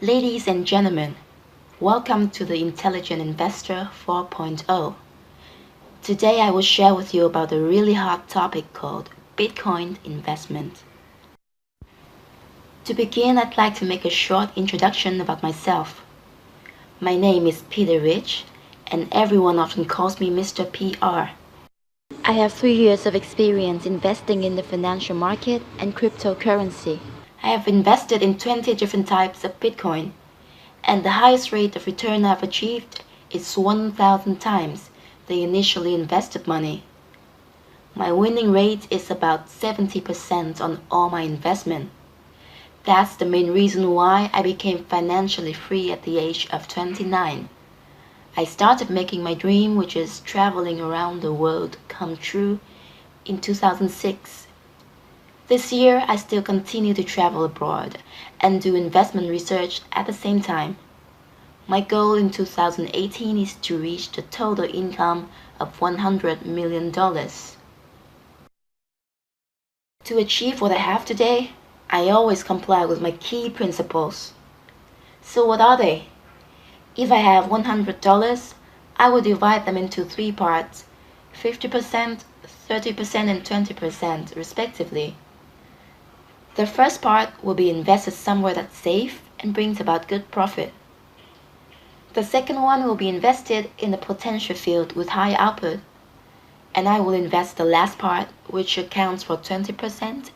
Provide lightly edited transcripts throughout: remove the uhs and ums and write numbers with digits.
Ladies and gentlemen, welcome to the Intelligent Investor 4.0. Today I will share with you about a really hot topic called Bitcoin investment. To begin, I'd like to make a short introduction about myself. My name is Peter Rich, and everyone often calls me Mr. PR. I have 3 years of experience investing in the financial market and cryptocurrency. I have invested in 20 different types of Bitcoin, and the highest rate of return I've achieved is 1,000 times the initially invested money. My winning rate is about 70% on all my investment. That's the main reason why I became financially free at the age of 29. I started making my dream, which is traveling around the world, come true in 2006. This year, I still continue to travel abroad and do investment research at the same time. My goal in 2018 is to reach the total income of $100 million. To achieve what I have today, I always comply with my key principles. So what are they? If I have $100, I will divide them into 3 parts, 50%, 30% and 20% respectively. The first part will be invested somewhere that's safe and brings about good profit. The second one will be invested in a potential field with high output. And I will invest the last part, which accounts for 20%,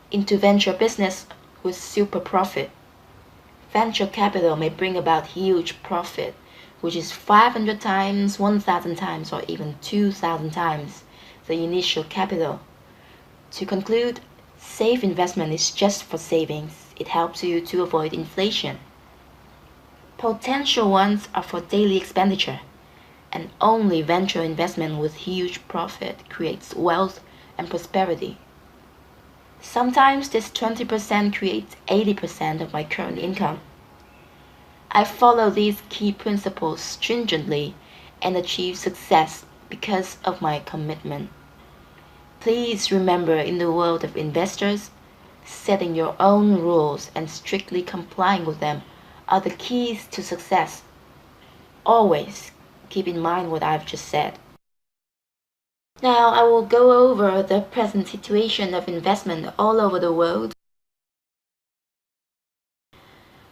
into venture business with super profit. Venture capital may bring about huge profit, which is 500 times, 1,000 times, or even 2,000 times the initial capital. To conclude, safe investment is just for savings. It helps you to avoid inflation. Potential ones are for daily expenditure, and only venture investment with huge profit creates wealth and prosperity. Sometimes this 20% creates 80% of my current income. I follow these key principles stringently and achieve success because of my commitment. Please remember, in the world of investors, setting your own rules and strictly complying with them are the keys to success. Always keep in mind what I've just said. Now I will go over the present situation of investment all over the world.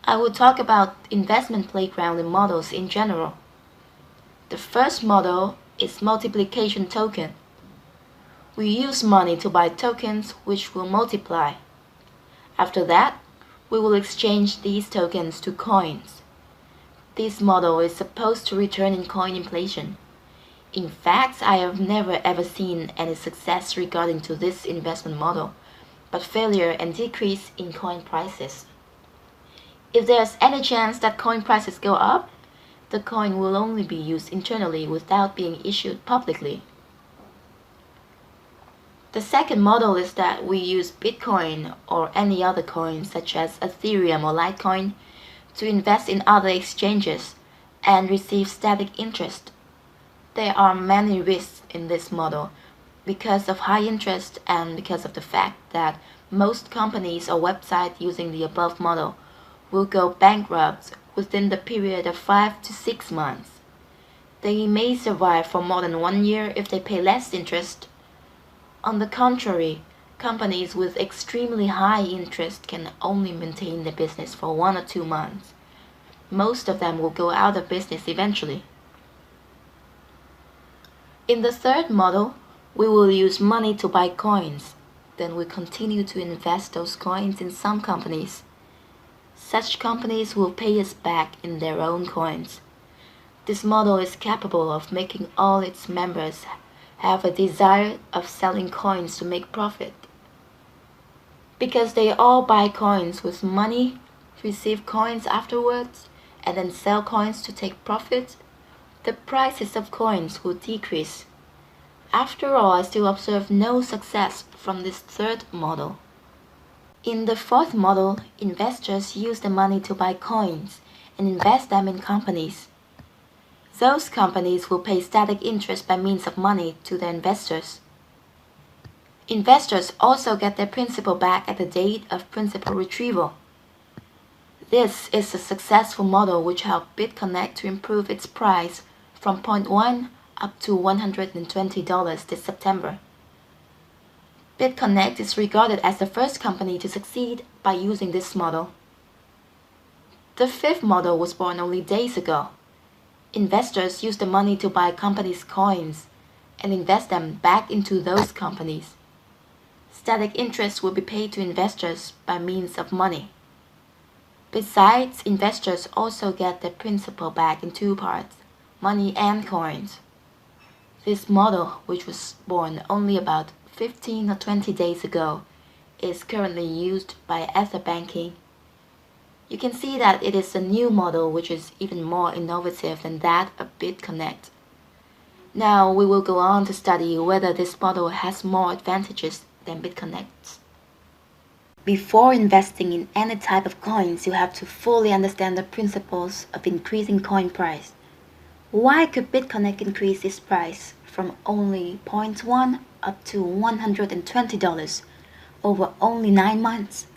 I will talk about investment playground and models in general. The first model is multiplication token. We use money to buy tokens which will multiply. After that, we will exchange these tokens to coins. This model is supposed to return in coin inflation. In fact, I have never ever seen any success regarding to this investment model, but failure and decrease in coin prices. If there's any chance that coin prices go up, the coin will only be used internally without being issued publicly. The second model is that we use Bitcoin or any other coin such as Ethereum or Litecoin to invest in other exchanges and receive static interest. There are many risks in this model because of high interest and because of the fact that most companies or websites using the above model will go bankrupt within the period of 5 to 6 months. They may survive for more than 1 year if they pay less interest. On the contrary, companies with extremely high interest can only maintain their business for 1 or 2 months. Most of them will go out of business eventually. In the third model, we will use money to buy coins. Then we continue to invest those coins in some companies. Such companies will pay us back in their own coins. This model is capable of making all its members have a desire of selling coins to make profit. Because they all buy coins with money, receive coins afterwards, and then sell coins to take profit, the prices of coins will decrease. After all, I still observe no success from this third model. In the fourth model, investors use the money to buy coins and invest them in companies. Those companies will pay static interest by means of money to their investors. Investors also get their principal back at the date of principal retrieval. This is a successful model which helped BitConnect to improve its price from 0.1 up to $120 this September. BitConnect is regarded as the first company to succeed by using this model. The fifth model was born only days ago. Investors use the money to buy companies' coins and invest them back into those companies. Static interest will be paid to investors by means of money. Besides, investors also get their principal back in two parts, money and coins. This model, which was born only about 15 or 20 days ago, is currently used by Etherbanking. You can see that it is a new model which is even more innovative than that of BitConnect. Now we will go on to study whether this model has more advantages than BitConnect's. Before investing in any type of coins, you have to fully understand the principles of increasing coin price. Why could BitConnect increase its price from only 0.1 up to $120 over only 9 months?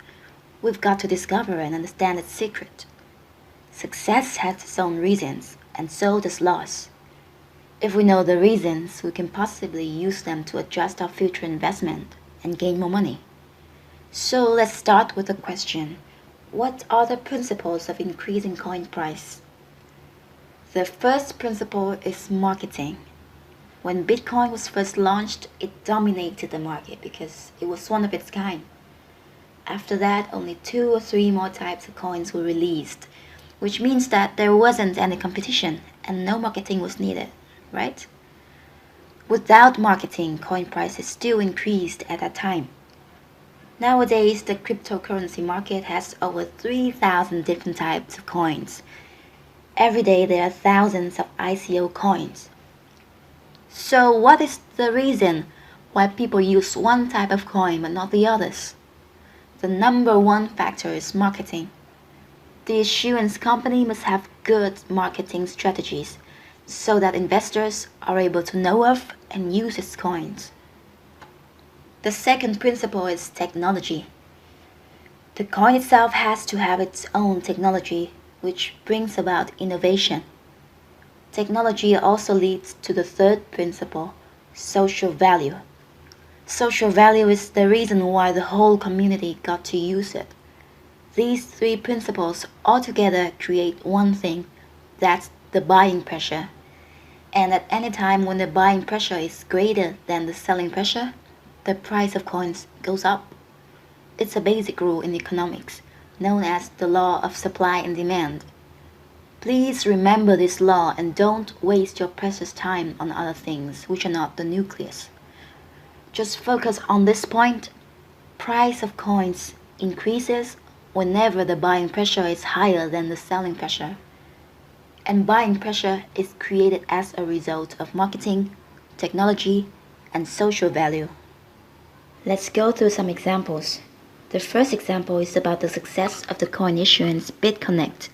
We've got to discover and understand its secret. Success has its own reasons, and so does loss. If we know the reasons, we can possibly use them to adjust our future investment and gain more money. So let's start with the question, what are the principles of increasing coin price? The first principle is marketing. When Bitcoin was first launched, it dominated the market because it was one of its kind. After that, only 2 or 3 more types of coins were released, which means that there wasn't any competition and no marketing was needed, right? Without marketing, coin prices still increased at that time. Nowadays, the cryptocurrency market has over 3,000 different types of coins. Every day there are thousands of ICO coins. So what is the reason why people use one type of coin but not the others? The number one factor is marketing. The issuance company must have good marketing strategies so that investors are able to know of and use its coins. The second principle is technology. The coin itself has to have its own technology, which brings about innovation. Technology also leads to the third principle, social value. Social value is the reason why the whole community got to use it. These 3 principles altogether create one thing, that's the buying pressure. And at any time when the buying pressure is greater than the selling pressure, the price of coins goes up. It's a basic rule in economics, known as the law of supply and demand. Please remember this law and don't waste your precious time on other things which are not the nucleus. Just focus on this point. Price of coins increases whenever the buying pressure is higher than the selling pressure. And buying pressure is created as a result of marketing, technology, and social value. Let's go through some examples. The first example is about the success of the coin issuance BitConnect.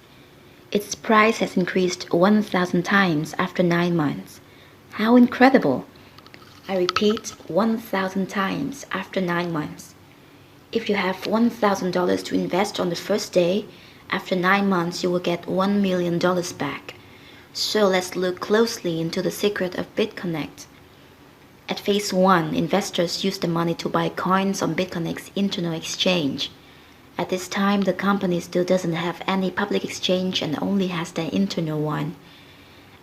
Its price has increased 1,000 times after 9 months. How incredible! I repeat, 1,000 times after 9 months. If you have $1,000 to invest on the first day, after 9 months you will get $1 million back. So let's look closely into the secret of BitConnect. At phase 1, investors use the money to buy coins on BitConnect's internal exchange. At this time, the company still doesn't have any public exchange and only has their internal one.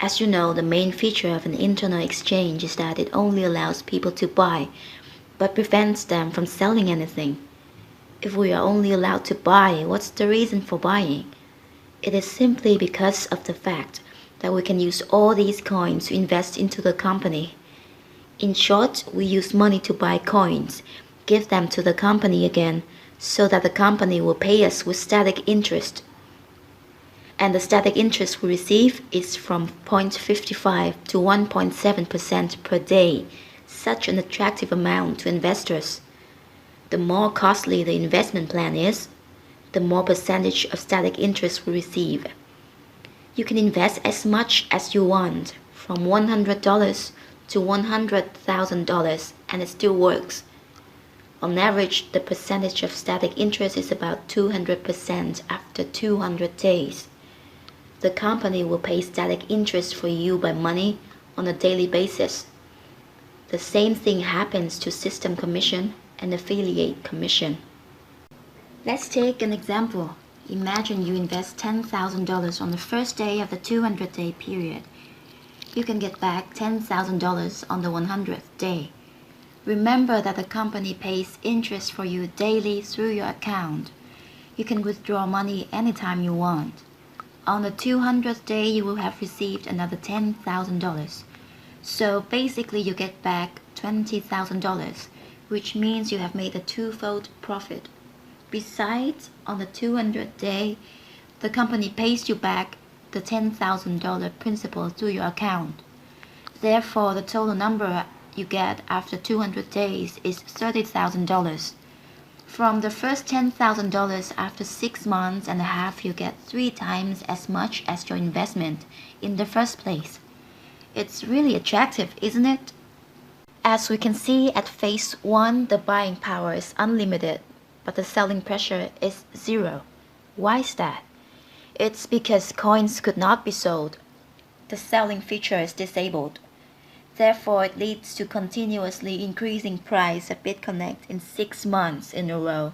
As you know, the main feature of an internal exchange is that it only allows people to buy, but prevents them from selling anything. If we are only allowed to buy, what's the reason for buying? It is simply because of the fact that we can use all these coins to invest into the company. In short, we use money to buy coins, give them to the company again, so that the company will pay us with static interest. And the static interest we receive is from 0.55 to 1.7% per day, such an attractive amount to investors. The more costly the investment plan is, the more percentage of static interest we receive. You can invest as much as you want, from $100 to $100,000, and it still works. On average, the percentage of static interest is about 200% after 200 days. The company will pay static interest for you by money on a daily basis. The same thing happens to system commission and affiliate commission. Let's take an example. Imagine you invest $10,000 on the first day of the 200-day period. You can get back $10,000 on the 100th day. Remember that the company pays interest for you daily through your account. You can withdraw money anytime you want. On the 200th day, you will have received another $10,000. So basically you get back $20,000, which means you have made a twofold profit. Besides, on the 200th day, the company pays you back the $10,000 principal through your account. Therefore, the total number you get after 200 days is $30,000. From the first $10,000 after 6 months and a half, you get 3 times as much as your investment in the first place. It's really attractive, isn't it? As we can see at phase 1, the buying power is unlimited, but the selling pressure is 0. Why is that? It's because coins could not be sold. The selling feature is disabled. Therefore, it leads to continuously increasing price of BitConnect in 6 months in a row.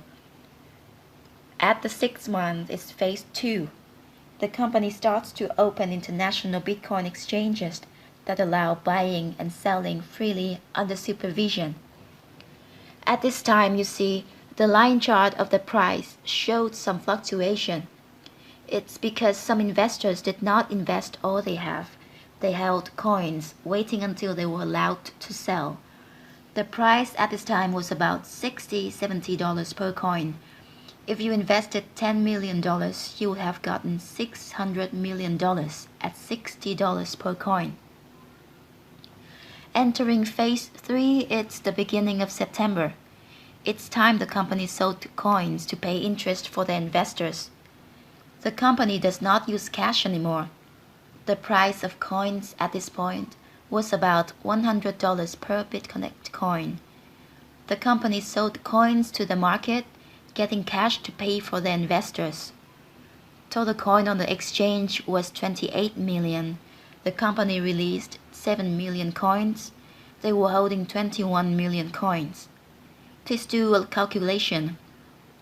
At the 6th month is phase 2. The company starts to open international Bitcoin exchanges that allow buying and selling freely under supervision. At this time, you see, the line chart of the price showed some fluctuation. It's because some investors did not invest all they have. They held coins, waiting until they were allowed to sell. The price at this time was about $60–$70 per coin. If you invested $10 million, you would have gotten $600 million at $60 per coin. Entering phase 3, it's the beginning of September. It's time the company sold coins to pay interest for their investors. The company does not use cash anymore. The price of coins at this point was about $100 per BitConnect coin. The company sold coins to the market, getting cash to pay for their investors. Total coin on the exchange was 28 million. The company released 7 million coins. They were holding 21 million coins. Please do a calculation.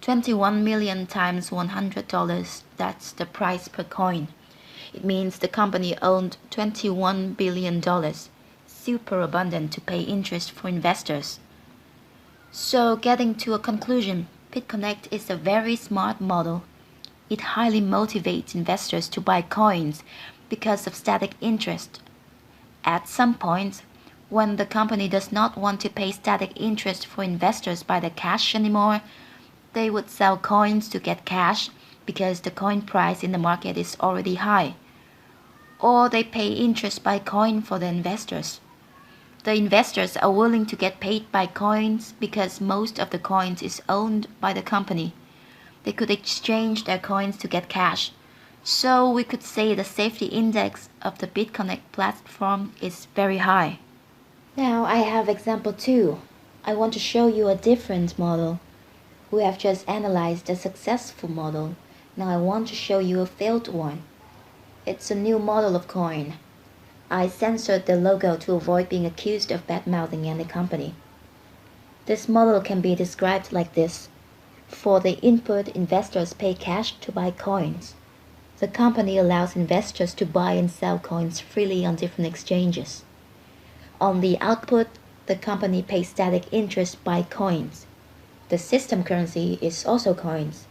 21 million times $100, that's the price per coin. It means the company owned $21 billion, super abundant to pay interest for investors. So getting to a conclusion, BitConnect is a very smart model. It highly motivates investors to buy coins because of static interest. At some point, when the company does not want to pay static interest for investors by the cash anymore, they would sell coins to get cash because the coin price in the market is already high. Or they pay interest by coin for the investors. The investors are willing to get paid by coins because most of the coins is owned by the company. They could exchange their coins to get cash. So we could say the safety index of the BitConnect platform is very high. Now I have example 2. I want to show you a different model. We have just analyzed a successful model. Now I want to show you a failed one. It's a new model of coin. I censored the logo to avoid being accused of bad-mouthing any company. This model can be described like this. For the input, investors pay cash to buy coins. The company allows investors to buy and sell coins freely on different exchanges. On the output, the company pays static interest by coins. The system currency is also coins.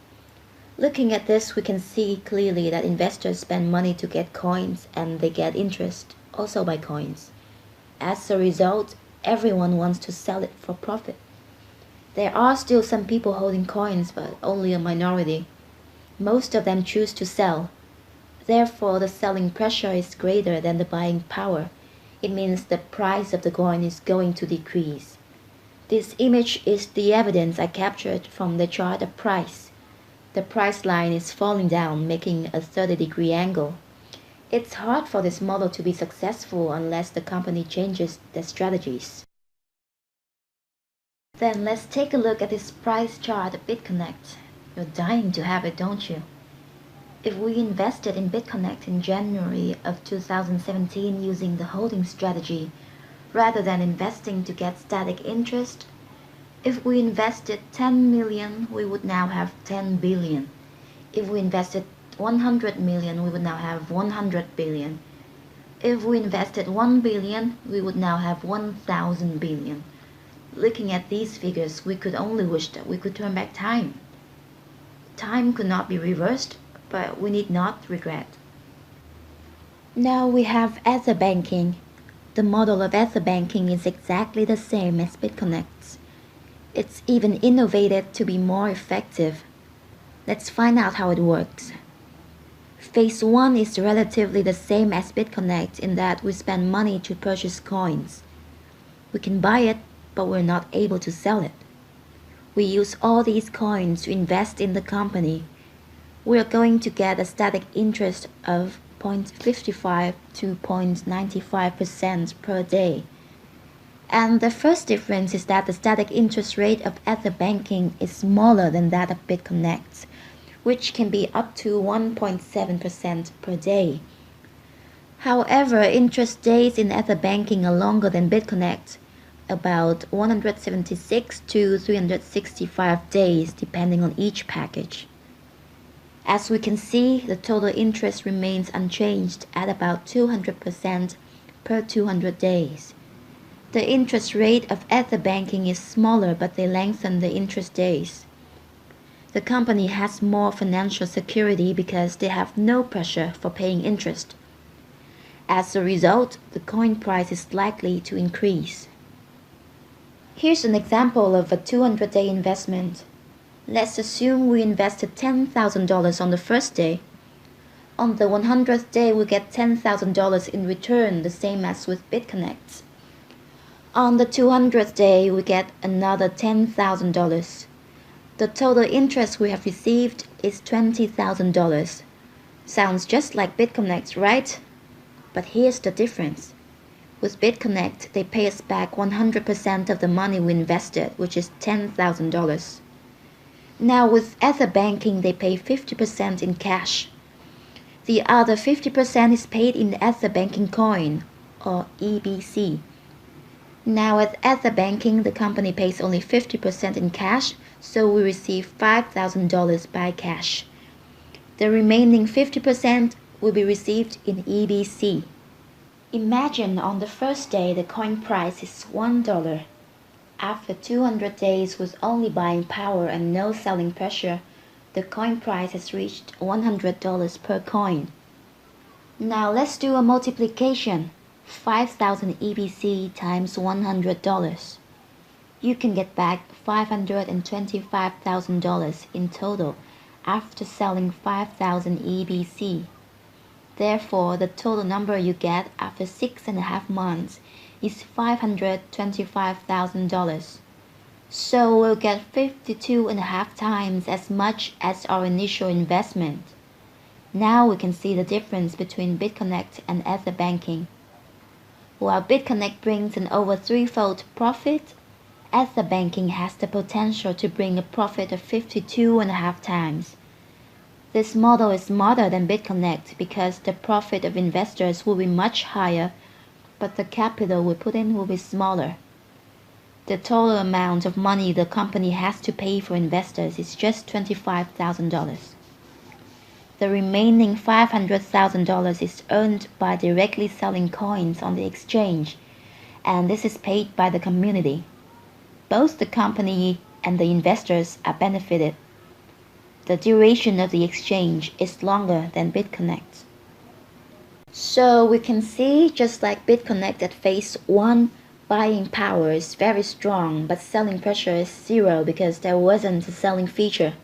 Looking at this, we can see clearly that investors spend money to get coins and they get interest also by coins. As a result, everyone wants to sell it for profit. There are still some people holding coins, but only a minority. Most of them choose to sell. Therefore, the selling pressure is greater than the buying power. It means the price of the coin is going to decrease. This image is the evidence I captured from the chart of price. The price line is falling down, making a 30-degree angle. It's hard for this model to be successful unless the company changes their strategies. Then let's take a look at this price chart of BitConnect. You're dying to have it, don't you? If we invested in BitConnect in January of 2017 using the holding strategy, rather than investing to get static interest, if we invested 10 million, we would now have 10 billion. If we invested 100 million, we would now have 100 billion. If we invested 1 billion, we would now have 1,000 billion. Looking at these figures, we could only wish that we could turn back time. Time could not be reversed, but we need not regret. Now we have Etherbanking. The model of Etherbanking is exactly the same as BitConnect's. It's even innovated to be more effective. Let's find out how it works. Phase 1 is relatively the same as BitConnect in that we spend money to purchase coins. We can buy it, but we're not able to sell it. We use all these coins to invest in the company. We are going to get a static interest of 0.55 to 0.95% per day. And the first difference is that the static interest rate of Etherbanking is smaller than that of BitConnect, which can be up to 1.7% per day. However, interest days in Etherbanking are longer than BitConnect, about 176 to 365 days depending on each package. As we can see, the total interest remains unchanged at about 200% per 200 days. The interest rate of Etherbanking is smaller, but they lengthen the interest days. The company has more financial security because they have no pressure for paying interest. As a result, the coin price is likely to increase. Here's an example of a 200-day investment. Let's assume we invested $10,000 on the first day. On the 100th day, we get $10,000 in return, the same as with BitConnect. On the 200th day, we get another $10,000. The total interest we have received is $20,000. Sounds just like BitConnect, right? But here's the difference. With BitConnect, they pay us back 100% of the money we invested, which is $10,000. Now with Etherbanking, they pay 50% in cash. The other 50% is paid in Etherbanking coin, or EBC. Now at Etherbanking, the company pays only 50% in cash, so we receive $5,000 by cash. The remaining 50% will be received in EBC. Imagine on the first day the coin price is $1. After 200 days with only buying power and no selling pressure, the coin price has reached $100 per coin. Now let's do a multiplication. 5,000 EBC times $100. You can get back $525,000 in total after selling 5,000 EBC. Therefore, the total number you get after 6.5 months is $525,000. So we'll get 52.5 times as much as our initial investment. Now we can see the difference between BitConnect and Etherbanking. While BitConnect brings an over threefold profit, Etherbanking has the potential to bring a profit of 52.5 times. This model is smarter than BitConnect because the profit of investors will be much higher, but the capital we put in will be smaller. The total amount of money the company has to pay for investors is just $25,000. The remaining $500,000 is earned by directly selling coins on the exchange, and this is paid by the community. Both the company and the investors are benefited. The duration of the exchange is longer than BitConnect. So we can see, just like BitConnect at phase 1, buying power is very strong, but selling pressure is zero because there wasn't a selling feature.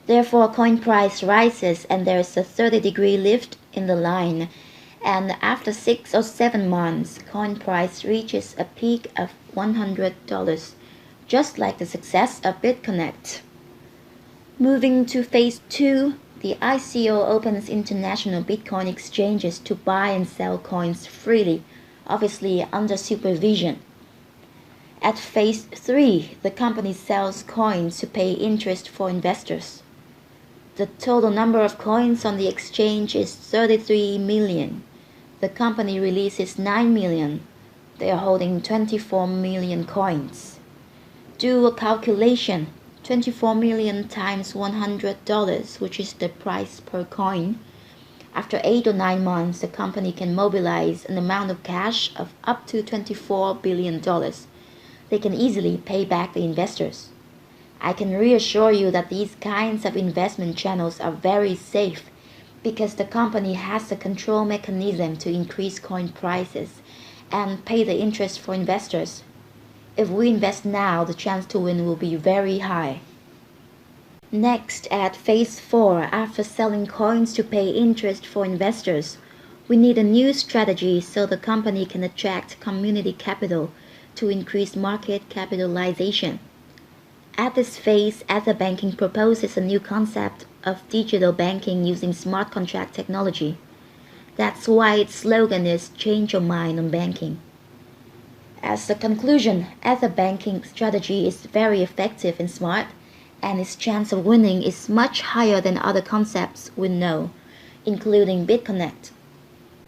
Therefore, coin price rises and there is a 30-degree lift in the line, and after 6 or 7 months, coin price reaches a peak of $100, just like the success of BitConnect. Moving to phase 2, the ICO opens international Bitcoin exchanges to buy and sell coins freely, obviously under supervision. At phase 3, the company sells coins to pay interest for investors. The total number of coins on the exchange is 33 million. The company releases 9 million. They are holding 24 million coins. Do a calculation. 24 million times $100, which is the price per coin. After 8 or 9 months, the company can mobilize an amount of cash of up to $24 billion. They can easily pay back the investors. I can reassure you that these kinds of investment channels are very safe because the company has a control mechanism to increase coin prices and pay the interest for investors. If we invest now, the chance to win will be very high. Next, at phase 4, after selling coins to pay interest for investors, we need a new strategy so the company can attract community capital to increase market capitalization. At this phase, Etherbanking proposes a new concept of digital banking using smart contract technology. That's why its slogan is "Change your mind on banking." As a conclusion, Etherbanking strategy is very effective and smart, and its chance of winning is much higher than other concepts we know, including BitConnect.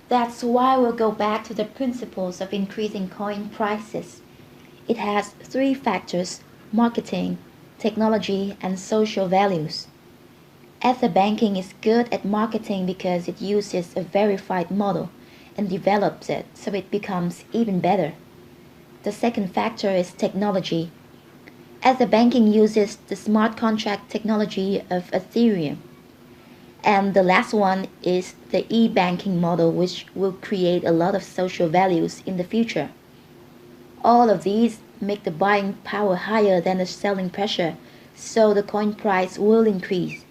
That's why we'll go back to the principles of increasing coin prices. It has 3 factors: marketing, technology, and social values. Etherbanking is good at marketing because it uses a verified model and develops it so it becomes even better. The second factor is technology. Etherbanking uses the smart contract technology of Ethereum. And the last one is the e-banking model, which will create a lot of social values in the future. All of these make the buying power higher than the selling pressure, so the coin price will increase.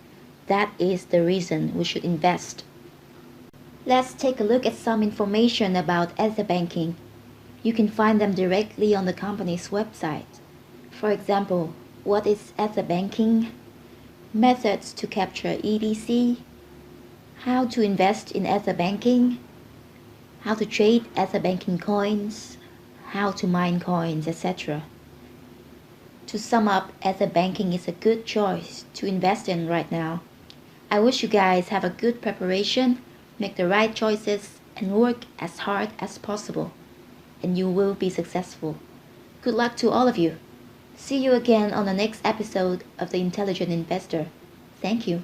That is the reason we should invest. Let's take a look at some information about Etherbanking. You can find them directly on the company's website. For example, what is Etherbanking? Methods to capture ETC, how to invest in Etherbanking, how to trade Etherbanking coins, how to mine coins, etc. To sum up, Etherbanking is a good choice to invest in right now. I wish you guys have a good preparation, make the right choices, and work as hard as possible, and you will be successful. Good luck to all of you. See you again on the next episode of The Intelligent Investor. Thank you.